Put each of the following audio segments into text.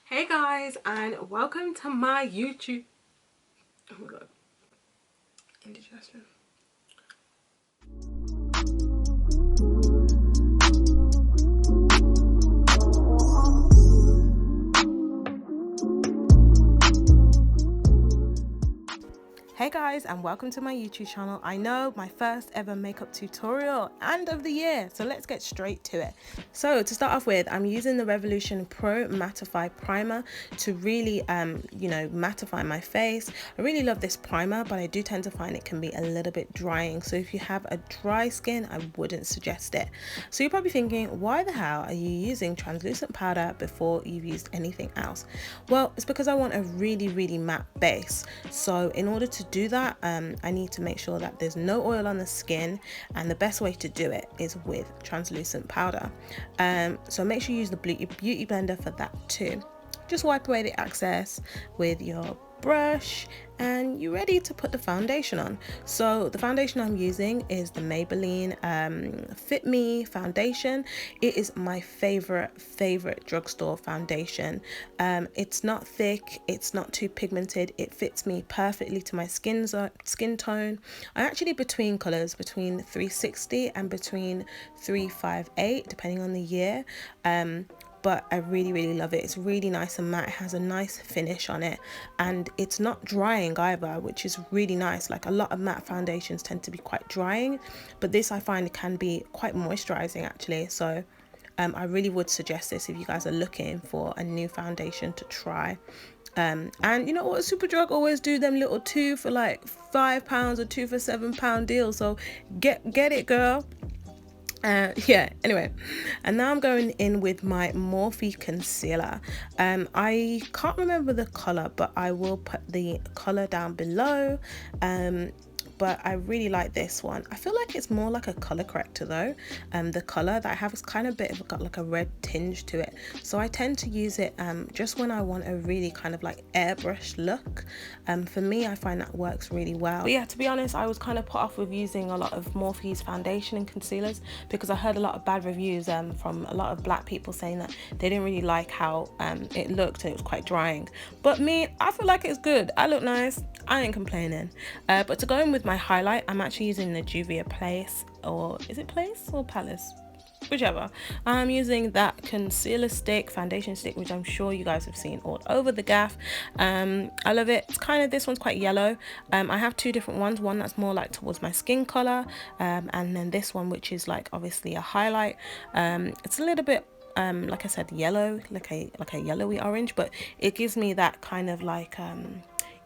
Hey guys, and welcome to my YouTube. Oh my god, indigestion. Hey guys, and welcome to my YouTube channel. I know, my first ever makeup tutorial and of the year, so let's get straight to it. So to start off with, I'm using the Revolution Pro Mattify primer to really mattify my face. I really love this primer, but I do tend to find it can be a little bit drying, so if you have a dry skin, I wouldn't suggest it. So you're probably thinking, why the hell are you using translucent powder before you've used anything else? Well, it's because I want a really matte base. So in order to do that, I need to make sure that there's no oil on the skin, and the best way to do it is with translucent powder. So make sure you use the beauty blender for that too. Just wipe away the excess with your brush and you're ready to put the foundation on. So the foundation I'm using is the Maybelienne FitMe foundation. It is my favorite drugstore foundation. It's not thick, it's not too pigmented, it fits me perfectly to my skin tone. I'm actually between colors, between 360 and between 358 depending on the year. But I really love it. It's really nice and matte. It has a nice finish on it, and it's not drying either, which is really nice. Like, a lot of matte foundations tend to be quite drying, but this I find can be quite moisturizing actually. So I really would suggest this if you guys are looking for a new foundation to try. And you know what, Superdrug always do them little 2 for like £5 or 2 for £7 deals, so get it, girl. Yeah, anyway, and now I'm going in with my Morphe concealer. I can't remember the color, but I will put the color down below. But I really like this one. I feel like it's more like a color corrector though. The color that I have is kind of got like a red tinge to it, so I tend to use it just when I want a really kind of like airbrush look. For me, I find that works really well. But yeah, to be honest, I was kind of put off with using a lot of Morphe's foundation and concealers because I heard a lot of bad reviews from a lot of black people saying that they didn't really like how it looked and it was quite drying. But me, I feel like it's good. I look nice, I ain't complaining. But to go in with my highlight, I'm actually using the Juvia Place, or is it Place or Palace? Whichever. I'm using that concealer stick, foundation stick, which I'm sure you guys have seen all over the gaff. I love it. It's kind of, this one's quite yellow. I have two different ones, one that's more like towards my skin color, and then this one, which is like obviously a highlight. It's a little bit like I said, yellow, like a yellowy orange, but it gives me that kind of like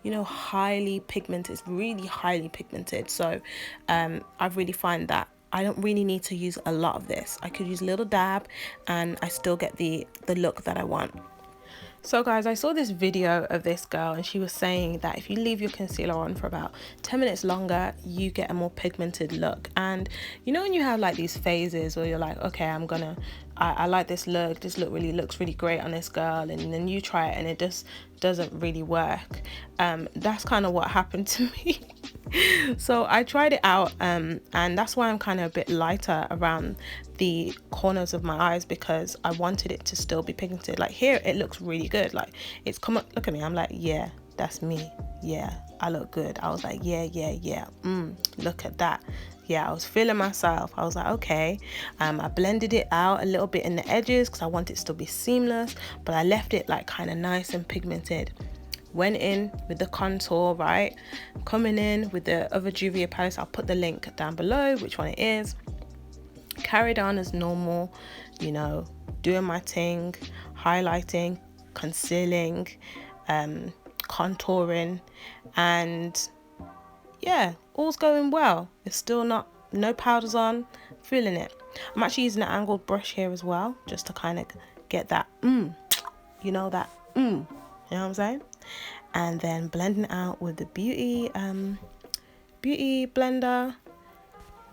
you know, highly pigmented. It's really highly pigmented, so I really find that I don't really need to use a lot of this. I could use a little dab and I still get the look that I want. So guys, I saw this video of this girl and she was saying that if you leave your concealer on for about 10 minutes longer, you get a more pigmented look. And you know, when you have like these phases where you're like, okay, I like this look really looks really great on this girl, and then you try it and it just doesn't really work. That's kind of what happened to me. So I tried it out, and that's why I'm kind of a bit lighter around the corners of my eyes, because I wanted it to still be pigmented. Like here, it looks really good. Like it's come up, look at me, I'm like, yeah, that's me. Yeah, I look good. I was like, yeah. Look at that. Yeah, I was feeling myself. I was like, okay. I blended it out a little bit in the edges because I want it to still be seamless, but I left it like kind of nice and pigmented. Went in with the contour, right? Coming in with the other Juvia Place. I'll put the link down below, which one it is. Carried on as normal, you know, doing my thing, highlighting, concealing, contouring, and yeah, all's going well. It's still no powders on, feeling it. I'm actually using an angled brush here as well, just to kind of get that you know, that you know what I'm saying? And then blending out with the beauty blender.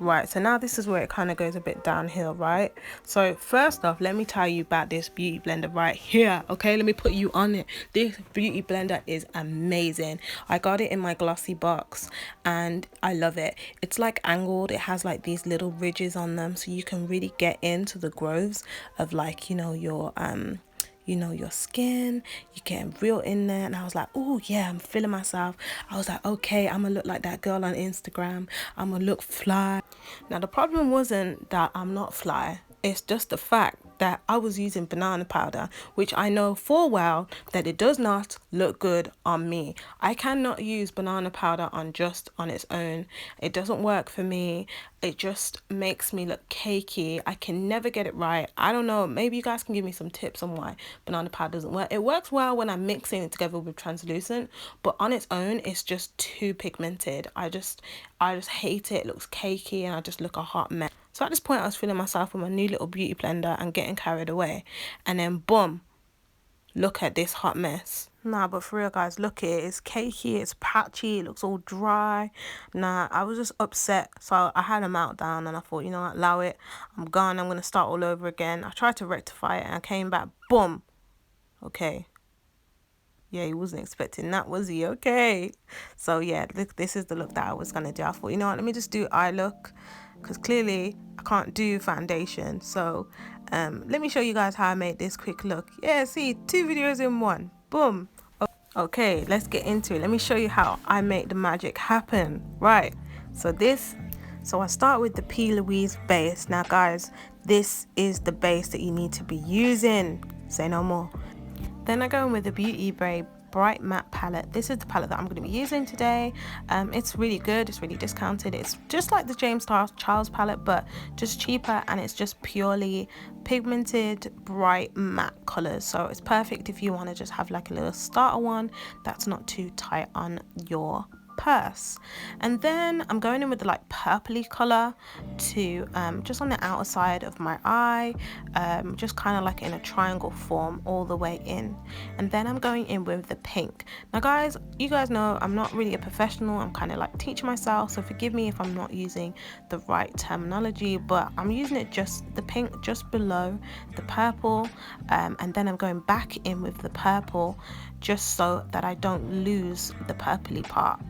Right, so now this is where it kind of goes a bit downhill, right? So first off, let me tell you about this beauty blender right here, okay? Let me put you on it. This beauty blender is amazing. I got it in my glossy box and I love it. It's like angled. It has like these little ridges on them, so you can really get into the grooves of, like, you know, your you know, your skin, you're getting real in there. And I was like, oh yeah, I'm feeling myself. I was like, okay, I'm gonna look like that girl on Instagram. I'm gonna look fly. Now the problem wasn't that I'm not fly. It's just the fact that I was using banana powder, which I know full well that it does not look good on me. I cannot use banana powder on its own. It doesn't work for me. It just makes me look cakey. I can never get it right. I don't know. Maybe you guys can give me some tips on why banana powder doesn't work. It works well when I'm mixing it together with translucent, but on its own, it's just too pigmented. I just hate it. It looks cakey and I just look a hot mess. So at this point, I was feeling myself with my new little beauty blender and getting carried away. And then boom, look at this hot mess. Nah, but for real, guys, look at it. It's cakey, it's patchy, it looks all dry. Nah, I was just upset. So I had a meltdown and I thought, you know what, allow it. I'm gone. I'm going to start all over again. I tried to rectify it and I came back. Boom. Okay. Yeah, he wasn't expecting that, was he? Okay. So yeah, look, this is the look that I was going to do. I thought, you know what, let me just do eye look, because clearly I can't do foundation. So let me show you guys how I made this quick look. Yeah, see, 2 videos in one. Boom. Okay, let's get into it. Let me show you how I make the magic happen. Right. So I start with the P.Louise base. Now guys, this is the base that you need to be using. Say no more. Then I go in with the BeautyBay BrightMatte palette. This is the palette that I'm going to be using today. It's really good. It's really discounted. It's just like the James Charles palette, but just cheaper, and it's just purely pigmented bright matte colors. So it's perfect if you want to just have like a little starter one that's not too tight on your purse. And then I'm going in with the like purpley color to just on the outer side of my eye, just kind of like in a triangle form all the way in. And then I'm going in with the pink. Now guys, you guys know I'm not really a professional. I'm kind of like teaching myself, so forgive me if I'm not using the right terminology, but I'm using it just the pink just below the purple, and then I'm going back in with the purple just so that I don't lose the purpley part.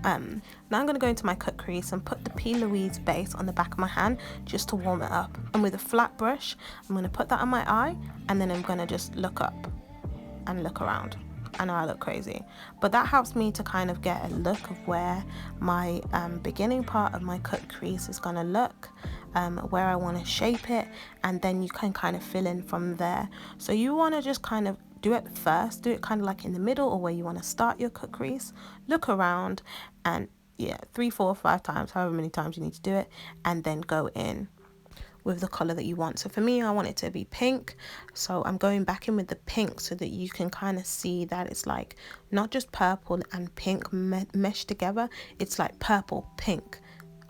Now I'm going to go into my cut crease and put the P.Louise base on the back of my hand just to warm it up. And with a flat brush, I'm going to put that on my eye, and then I'm going to just look up and look around. I know I look crazy, but that helps me to kind of get a look of where my beginning part of my cut crease is going to look, where I want to shape it, and then you can kind of fill in from there. So you want to just kind of do it first, do it kind of like in the middle or where you want to start your cut crease, look around, and yeah, 3, 4, 5 times, however many times you need to do it, and then go in with the color that you want. So for me, I want it to be pink, so I'm going back in with the pink so that you can kind of see that it's like not just purple and pink meshed together, it's like purple pink.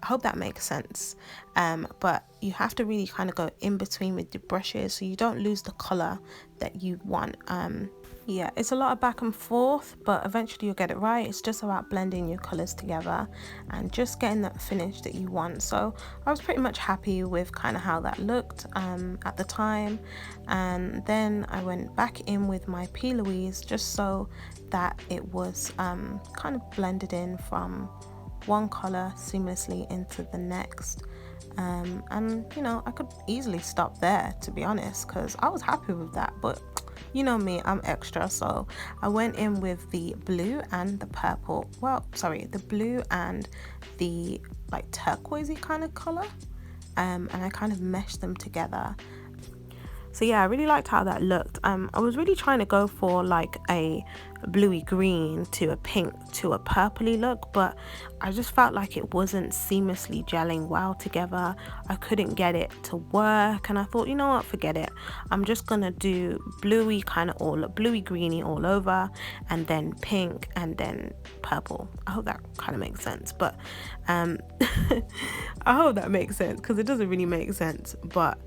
I hope that makes sense. But you have to really kind of go in between with the brushes so you don't lose the color that you want. Yeah, it's a lot of back and forth, but eventually you'll get it right. It's just about blending your colors together and just getting that finish that you want. So I was pretty much happy with kind of how that looked at the time. And then I went back in with my P.Louise just so that it was kind of blended in from one color seamlessly into the next. And you know, I could easily stop there, to be honest, because I was happy with that, but you know me, I'm extra. So I went in with the blue and the purple, well, sorry, the blue and the like turquoisey kind of color, and I kind of meshed them together. So yeah, I really liked how that looked. I was really trying to go for like a bluey green to a pink to a purpley look, but I just felt like it wasn't seamlessly gelling well together. I couldn't get it to work, and I thought, you know what, forget it. I'm just gonna do bluey kind of all bluey greeny all over, and then pink, and then purple. I hope that kind of makes sense, but I hope that makes sense because it doesn't really make sense, but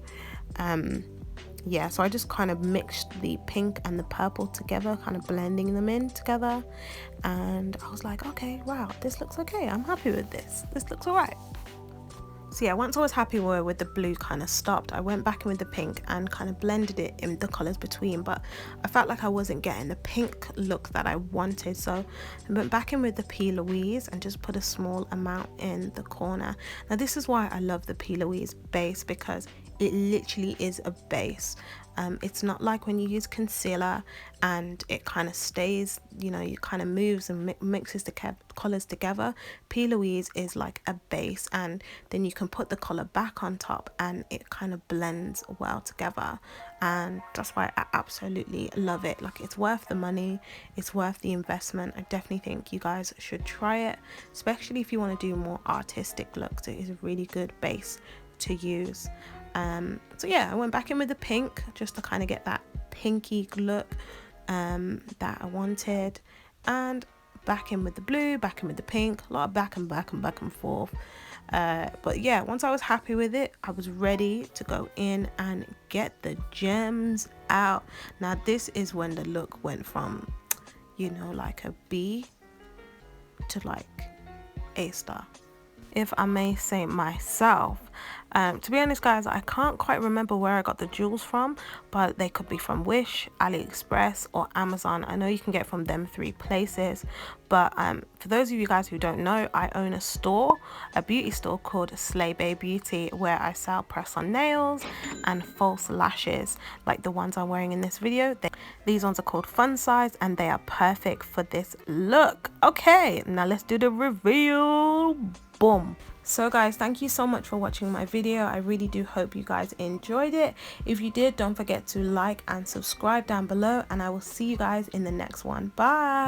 yeah, so I just kind of mixed the pink and the purple together, kind of blending them in together, and I was like, okay, wow, this looks okay. I'm happy with this. This looks all right. So yeah, once I was happy with the blue kind of stopped, I went back in with the pink and kind of blended it in the colors between, but I felt like I wasn't getting the pink look that I wanted. So I went back in with the P.Louise and just put a small amount in the corner. Now this is why I love the P.Louise base, because it literally is a base. It's not like when you use concealer and it kind of stays, you know, it kind of moves and mixes the colors together. P.Louise is like a base, and then you can put the color back on top and it kind of blends well together, and that's why I absolutely love it. Like, it's worth the money, it's worth the investment. I definitely think you guys should try it, especially if you want to do more artistic looks. It is a really good base to use. So yeah, I went back in with the pink just to kind of get that pinky look that I wanted, and back in with the blue, back in with the pink, a lot of back and forth. But yeah, once I was happy with it, I was ready to go in and get the gems out. Now this is when the look went from, you know, like a B to like A star, if I may say myself. To be honest, guys, I can't quite remember where I got the jewels from, but they could be from Wish, AliExpress, or Amazon. I know you can get from them 3 places, but for those of you guys who don't know, I own a store, a beauty store called Slay Bay Beauty, where I sell press-on nails and false lashes, like the ones I'm wearing in this video. These ones are called Fun Size, and they are perfect for this look. Okay, now let's do the reveal. Boom. So guys, thank you so much for watching my video. I really do hope you guys enjoyed it. If you did, don't forget to like and subscribe down below, and I will see you guys in the next one. Bye.